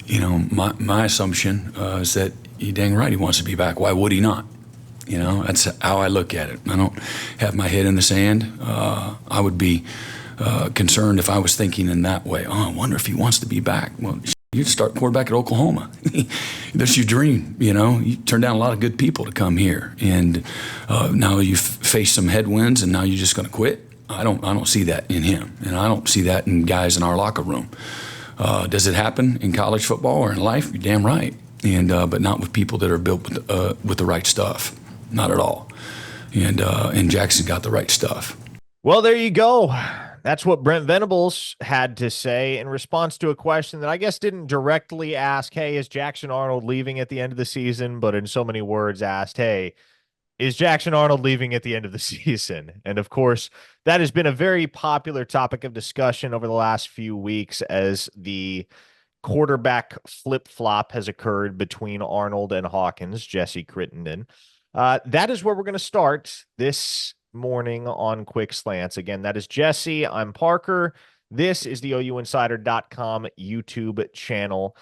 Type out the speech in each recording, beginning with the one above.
My assumption is that he dang right he wants to be back. Why would he not? That's how I look at it. I don't have my head in the sand. I would be concerned if I was thinking in that way. Oh, I wonder if he wants to be back. Well, you start quarterback at Oklahoma. That's your dream. You turn down a lot of good people to come here, and now you've faced some headwinds, and now you're just going to quit. I don't see that in him, and I don't see that in guys in our locker room. Does it happen in college football or in life? You're damn right, and but not with people that are built with the right stuff. Not at all. And Jackson got the right stuff. Well, there you go. That's what Brent Venables had to say in response to a question that I guess didn't directly ask, hey, is Jackson Arnold leaving at the end of the season? But in so many words asked, hey, is Jackson Arnold leaving at the end of the season? And of course, that has been a very popular topic of discussion over the last few weeks as the quarterback flip-flop has occurred between Arnold and Hawkins, Jesse Crittenden. That is where we're going to start this morning on Quick Slants. Again, that is Jesse. I'm Parker. This is the OUinsider.com YouTube channel.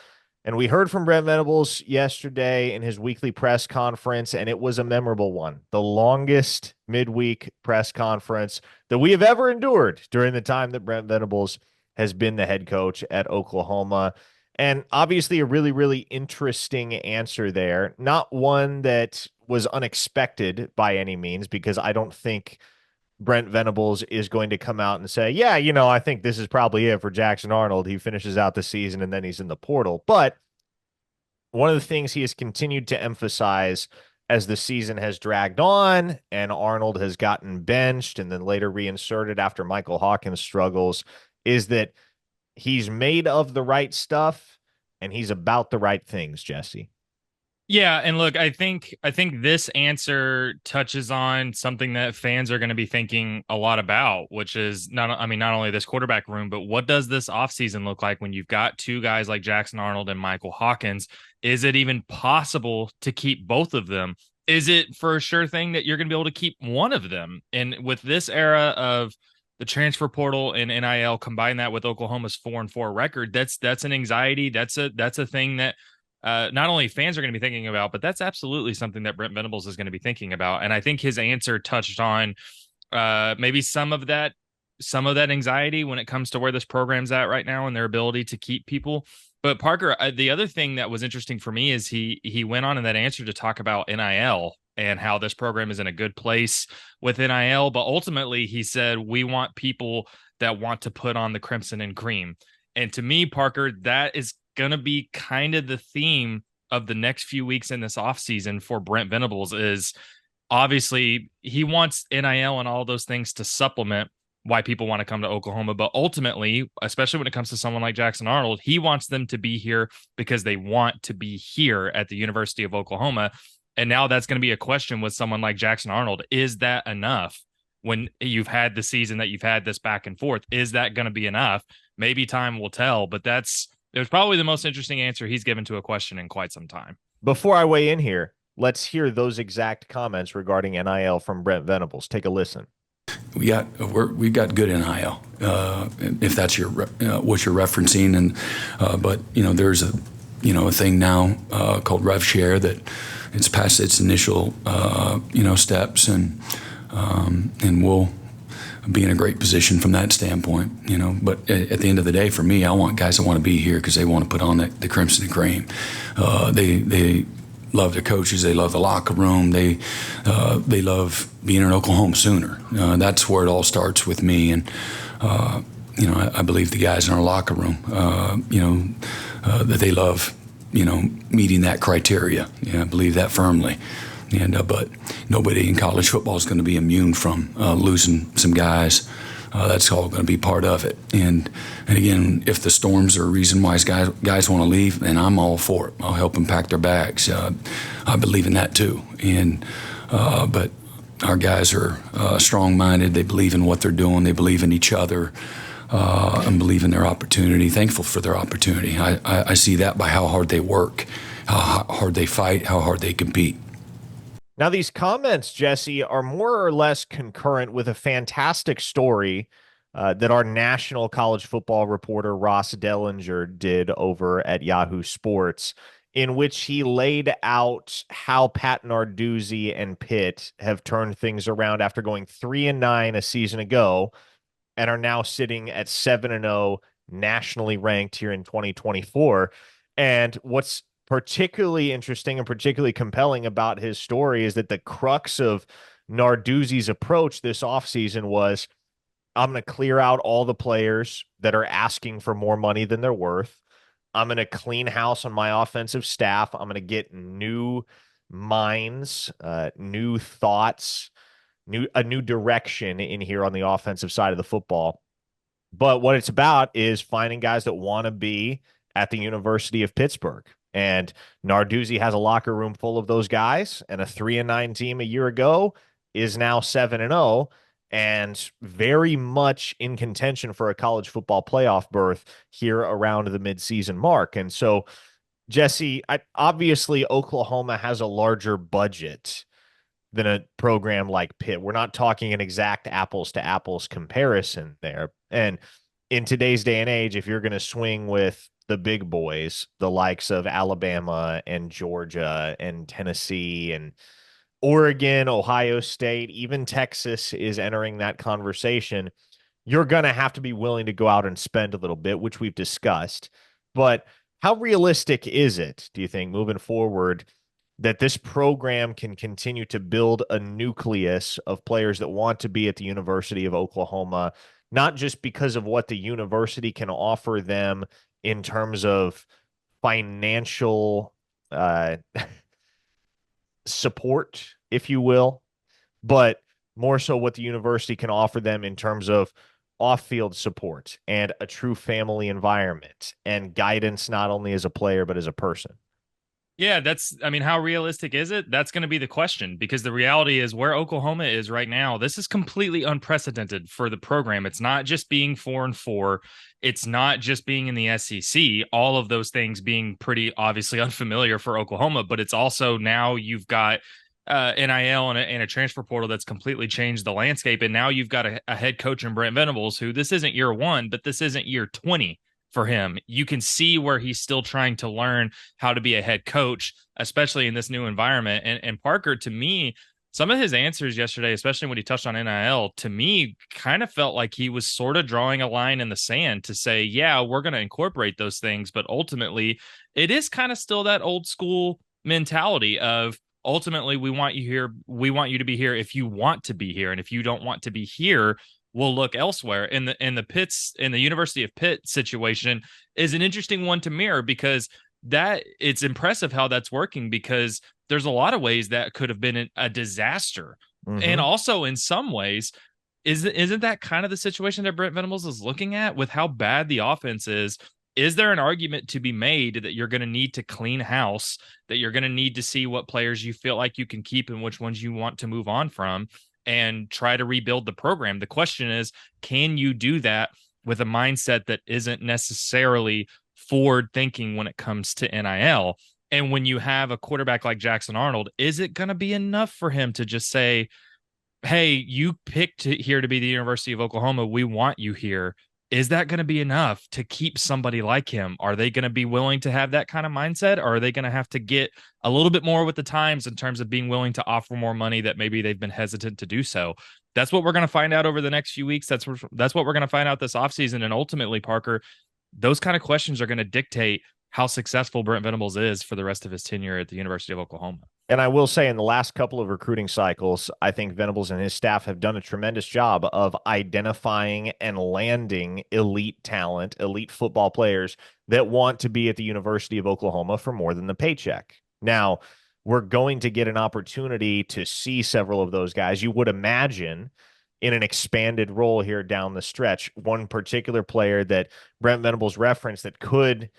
And we heard from Brent Venables yesterday in his weekly press conference, and it was a memorable one. The longest midweek press conference that we have ever endured during the time that Brent Venables has been the head coach at Oklahoma. And obviously a really, really interesting answer there. Not one that was unexpected by any means, because I don't think Brent Venables is going to come out and say, yeah, I think this is probably it for Jackson Arnold. He finishes out the season and then he's in the portal. But one of the things he has continued to emphasize as the season has dragged on and Arnold has gotten benched and then later reinserted after Michael Hawkins struggles is that he's made of the right stuff and he's about the right things, Jesse. Yeah, and look, I think this answer touches on something that fans are going to be thinking a lot about, which is not only this quarterback room, but what does this offseason look like when you've got two guys like Jackson Arnold and Michael Hawkins? Is it even possible to keep both of them? Is it for a sure thing that you're going to be able to keep one of them? And with this era of the transfer portal and NIL, combine that with Oklahoma's 4-4 record, that's an anxiety. That's a thing that not only fans are going to be thinking about, but that's absolutely something that Brent Venables is going to be thinking about. And I think his answer touched on maybe some of that anxiety when it comes to where this program's at right now and their ability to keep people. But Parker, the other thing that was interesting for me is he went on in that answer to talk about NIL and how this program is in a good place with NIL. But ultimately, he said, we want people that want to put on the crimson and cream. And to me, Parker, that is going to be kind of the theme of the next few weeks in this offseason for Brent Venables. Is obviously he wants NIL and all those things to supplement why people want to come to Oklahoma. But ultimately, especially when it comes to someone like Jackson Arnold, he wants them to be here because they want to be here at the University of Oklahoma. And now that's going to be a question with someone like Jackson Arnold. Is that enough when you've had the season that you've had this back and forth? Is that going to be enough? Maybe time will tell, but it was probably the most interesting answer he's given to a question in quite some time. Before I weigh in here, let's hear those exact comments regarding NIL from Brent Venables. Take a listen. We got good NIL, if that's what you're referencing, and but there's a thing now called Rev Share that it's past its initial steps, and we'll be in a great position from that standpoint, But at the end of the day, for me, I want guys that want to be here because they want to put on the crimson and cream. They love their coaches. They love the locker room. They love being in Oklahoma Sooner. That's where it all starts with me. And I believe the guys in our locker room, that they love, meeting that criteria. I believe that firmly. And but nobody in college football is going to be immune from losing some guys. That's all going to be part of it. And again, if the storms are a reason why guys want to leave, then I'm all for it. I'll help them pack their bags. I believe in that too. And but our guys are strong-minded. They believe in what they're doing. They believe in each other and believe in their opportunity. Thankful for their opportunity. I see that by how hard they work, how hard they fight, how hard they compete. Now, these comments, Jesse, are more or less concurrent with a fantastic story that our national college football reporter Ross Dellinger did over at Yahoo Sports, in which he laid out how Pat Narduzzi and Pitt have turned things around after going 3-9 a season ago and are now sitting at 7-0 nationally ranked here in 2024. And what's particularly interesting and particularly compelling about his story is that the crux of Narduzzi's approach this offseason was, I'm going to clear out all the players that are asking for more money than they're worth. I'm going to clean house on my offensive staff. I'm going to get new minds, new thoughts, a new direction in here on the offensive side of the football. But what it's about is finding guys that want to be at the University of Pittsburgh. And Narduzzi has a locker room full of those guys, and a 3-9 team a year ago is now 7-0 and very much in contention for a college football playoff berth here around the midseason mark. And so, Jesse, obviously Oklahoma has a larger budget than a program like Pitt. We're not talking an exact apples to apples comparison there. And in today's day and age, if you're going to swing with the big boys, the likes of Alabama and Georgia and Tennessee and Oregon, Ohio State, even Texas is entering that conversation, you're going to have to be willing to go out and spend a little bit, which we've discussed. But how realistic is it, do you think, moving forward, that this program can continue to build a nucleus of players that want to be at the University of Oklahoma, not just because of what the university can offer them in terms of financial support, if you will, but more so what the university can offer them in terms of off-field support and a true family environment and guidance, not only as a player, but as a person? Yeah, I mean, how realistic is it? That's going to be the question, because the reality is where Oklahoma is right now, this is completely unprecedented for the program. It's not just being 4-4. It's not just being in the SEC, all of those things being pretty obviously unfamiliar for Oklahoma, but it's also now you've got NIL and a transfer portal that's completely changed the landscape. And now you've got a head coach in Brent Venables, who this isn't year one, but this isn't year 20 for him. You can see where he's still trying to learn how to be a head coach, especially in this new environment. And Parker, to me, some of his answers yesterday, especially when he touched on NIL, to me kind of felt like he was sort of drawing a line in the sand to say, yeah, we're going to incorporate those things. But ultimately, it is kind of still that old school mentality of, ultimately, we want you here. We want you to be here if you want to be here. And if you don't want to be here, we'll look elsewhere. In the University of Pitt situation is an interesting one to mirror, because that it's impressive how that's working, because there's a lot of ways that could have been a disaster. Mm-hmm. And also in some ways, isn't that kind of the situation that Brent Venables is looking at with how bad the offense is? Is there an argument to be made that you're going to need to clean house, that you're going to need to see what players you feel like you can keep and which ones you want to move on from, and try to rebuild the program? The question is, can you do that with a mindset that isn't necessarily forward thinking when it comes to NIL? And when you have a quarterback like Jackson Arnold, is it going to be enough for him to just say, hey, you picked here to be the University of Oklahoma, we want you here? Is that going to be enough to keep somebody like him? Are they going to be willing to have that kind of mindset? Or are they going to have to get a little bit more with the times in terms of being willing to offer more money that maybe they've been hesitant to do so? That's what we're going to find out over the next few weeks. That's what we're going to find out this offseason. And ultimately, Parker, those kind of questions are going to dictate how successful Brent Venables is for the rest of his tenure at the University of Oklahoma. And I will say, in the last couple of recruiting cycles, I think Venables and his staff have done a tremendous job of identifying and landing elite talent, elite football players that want to be at the University of Oklahoma for more than the paycheck. Now, we're going to get an opportunity to see several of those guys, you would imagine, in an expanded role here down the stretch. One particular player that Brent Venables referenced that could,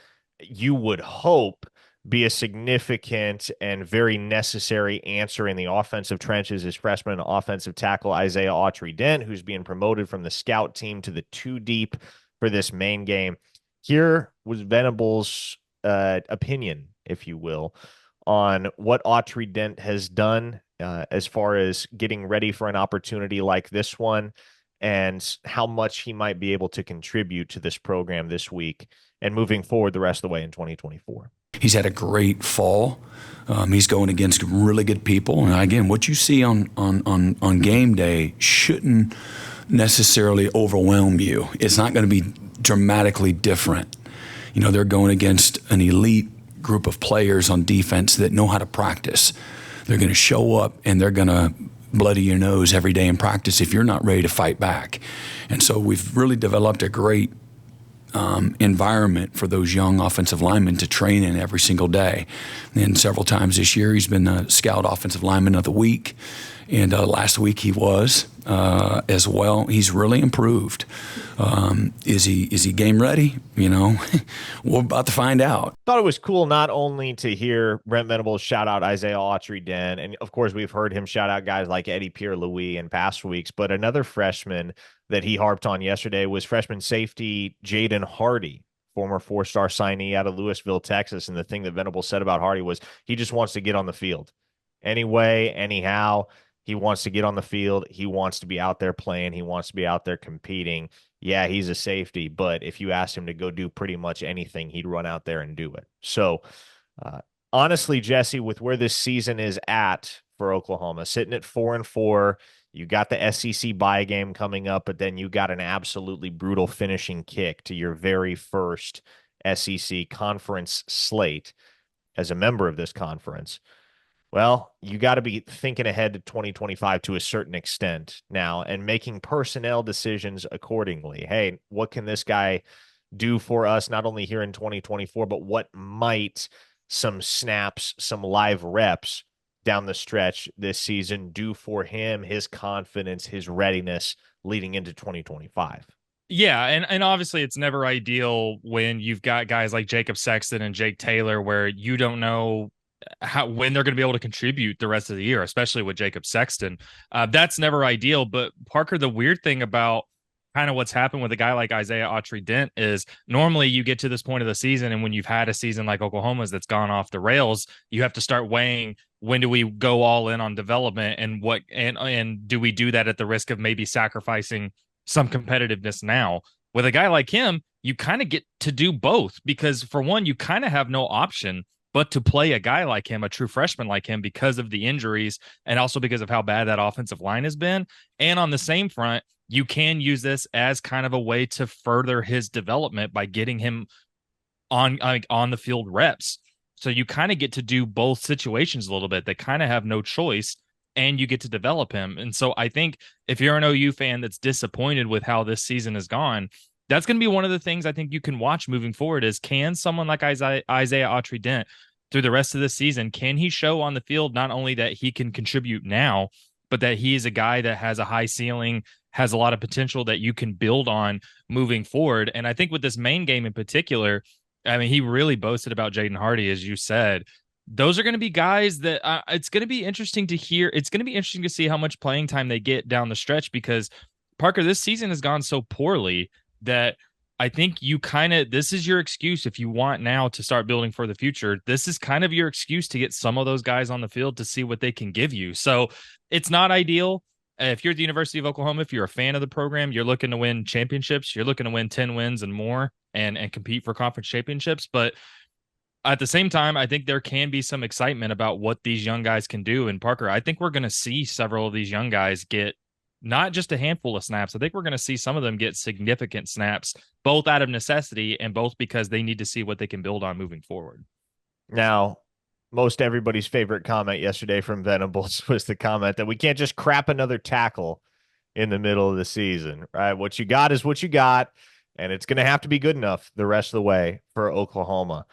you would hope, be a significant and very necessary answer in the offensive trenches is freshman offensive tackle Isaiah Autry-Dent, who's being promoted from the scout team to the 2 deep for this main game. Here was Venables' opinion, if you will, on what Autry-Dent has done as far as getting ready for an opportunity like this one, and how much he might be able to contribute to this program this week and moving forward the rest of the way in 2024. He's had a great fall. He's going against really good people. And again, what you see on game day shouldn't necessarily overwhelm you. It's not going to be dramatically different. You know, they're going against an elite group of players on defense that know how to practice. They're going to show up and they're going to bloody your nose every day in practice if you're not ready to fight back. And so we've really developed a great environment for those young offensive linemen to train in every single day. And several times this year, he's been the Scout Offensive Lineman of the Week. And last week he was as well. He's really improved. Is he game ready? You know, we're about to find out. Thought it was cool not only to hear Brent Venables shout out Isaiah Autry-Den, and of course we've heard him shout out guys like Eddie Pierre-Louis in past weeks, but another freshman that he harped on yesterday was freshman safety Jaden Hardy, former four-star signee out of Lewisville, Texas. And the thing that Venables said about Hardy was he just wants to get on the field. Anyway, anyhow, he wants to get on the field. He wants to be out there playing. He wants to be out there competing. Yeah, he's a safety, but if you asked him to go do pretty much anything, he'd run out there and do it. So, honestly, Jesse, with where this season is at for Oklahoma, sitting at 4-4, you got the SEC bye game coming up, but then you got an absolutely brutal finishing kick to your very first SEC conference slate as a member of this conference. Well, you got to be thinking ahead to 2025 to a certain extent now and making personnel decisions accordingly. Hey, what can this guy do for us, not only here in 2024, but what might some snaps, some live reps down the stretch this season do for him, his confidence, his readiness leading into 2025? Yeah, and obviously it's never ideal when you've got guys like Jacob Sexton and Jake Taylor where you don't know when they're going to be able to contribute the rest of the year, especially with Jacob Sexton. That's never ideal. But Parker, the weird thing about kind of what's happened with a guy like Isaiah Autry-Dent is normally you get to this point of the season, and when you've had a season like Oklahoma's that's gone off the rails, you have to start weighing, when do we go all in on development, and what and do we do that at the risk of maybe sacrificing some competitiveness now? With a guy like him, you kind of get to do both, because for one, you kind of have no option but to play a guy like him, a true freshman like him, because of the injuries and also because of how bad that offensive line has been. And on the same front, you can use this as kind of a way to further his development by getting him on the field reps. So you kind of get to do both situations a little bit. They kind of have no choice, and you get to develop him. And so I think if you're an OU fan that's disappointed with how this season has gone, that's going to be one of the things I think you can watch moving forward is, can someone like Isaiah Autry-Dent through the rest of the season, can he show on the field not only that he can contribute now, but that he is a guy that has a high ceiling, has a lot of potential that you can build on moving forward. And I think with this main game in particular, I mean, he really boasted about Jaden Hardy, as you said. Those are going to be guys that it's going to be interesting to hear. It's going to be interesting to see how much playing time they get down the stretch, because Parker, this season has gone so poorly that I think you this is your excuse if you want now to start building for the future. This is kind of your excuse to get some of those guys on the field to see what they can give you. So it's not ideal. If you're at the University of Oklahoma, if you're a fan of the program, you're looking to win championships, you're looking to win 10 wins and more and compete for conference championships. But at the same time, I think there can be some excitement about what these young guys can do. And Parker, I think we're going to see several of these young guys get not just a handful of snaps. I think we're going to see some of them get significant snaps, both out of necessity and both because they need to see what they can build on moving forward. Now, most everybody's favorite comment yesterday from Venables was the comment that we can't just crap another tackle in the middle of the season, right? What you got is what you got, and it's going to have to be good enough the rest of the way for Oklahoma.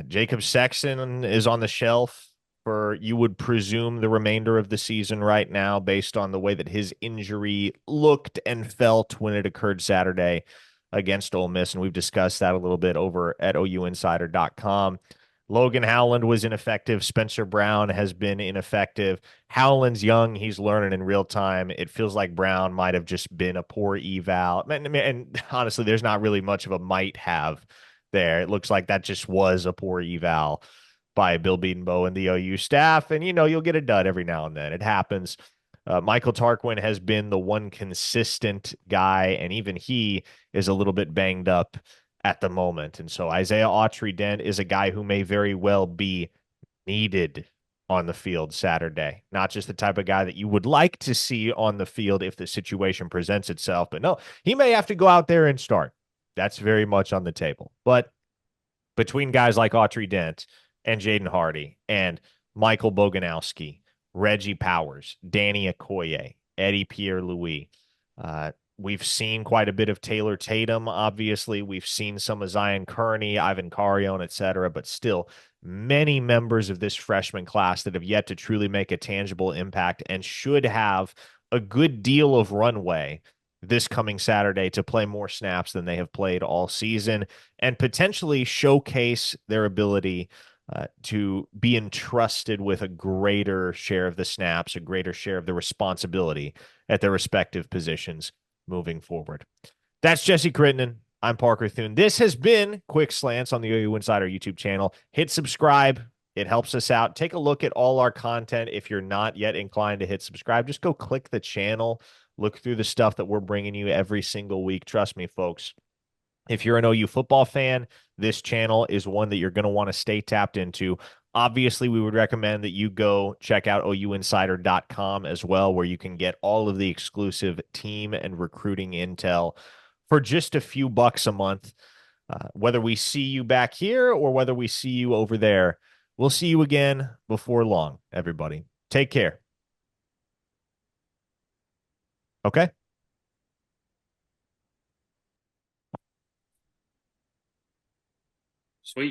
Jacob Sexton is on the shelf for, you would presume, the remainder of the season right now, based on the way that his injury looked and felt when it occurred Saturday against Ole Miss. And we've discussed that a little bit over at OUinsider.com. Logan Howland was ineffective. Spencer Brown has been ineffective. Howland's young. He's learning in real time. It feels like Brown might have just been a poor eval. And honestly, there's not really much of a might have there. It looks like that just was a poor eval by Bill Bedenbaugh and the OU staff. And, you'll get a dud every now and then. It happens. Michael Tarquin has been the one consistent guy, and even he is a little bit banged up at the moment. And so Isaiah Autry-Dent is a guy who may very well be needed on the field Saturday. Not just the type of guy that you would like to see on the field if the situation presents itself, but no, he may have to go out there and start. That's very much on the table. But between guys like Autry-Dent and Jaden Hardy and Michael Boganowski, Reggie Powers, Danny Okoye, Eddie Pierre-Louis, we've seen quite a bit of Taylor Tatum, obviously. We've seen some of Zion Kearney, Ivan Carione, et cetera, but still many members of this freshman class that have yet to truly make a tangible impact and should have a good deal of runway this coming Saturday to play more snaps than they have played all season and potentially showcase their ability to be entrusted with a greater share of the snaps, a greater share of the responsibility at their respective positions moving forward. That's Jesse Crittenden. I'm Parker Thune. This has been Quick Slants on the OU Insider YouTube channel. Hit subscribe. It helps us out. Take a look at all our content. If you're not yet inclined to hit subscribe, just go click the channel. Look through the stuff that we're bringing you every single week. Trust me, folks. If you're an OU football fan, this channel is one that you're going to want to stay tapped into. Obviously, we would recommend that you go check out OUinsider.com as well, where you can get all of the exclusive team and recruiting intel for just a few bucks a month. Whether we see you back here or whether we see you over there, we'll see you again before long, everybody. Take care. Okay?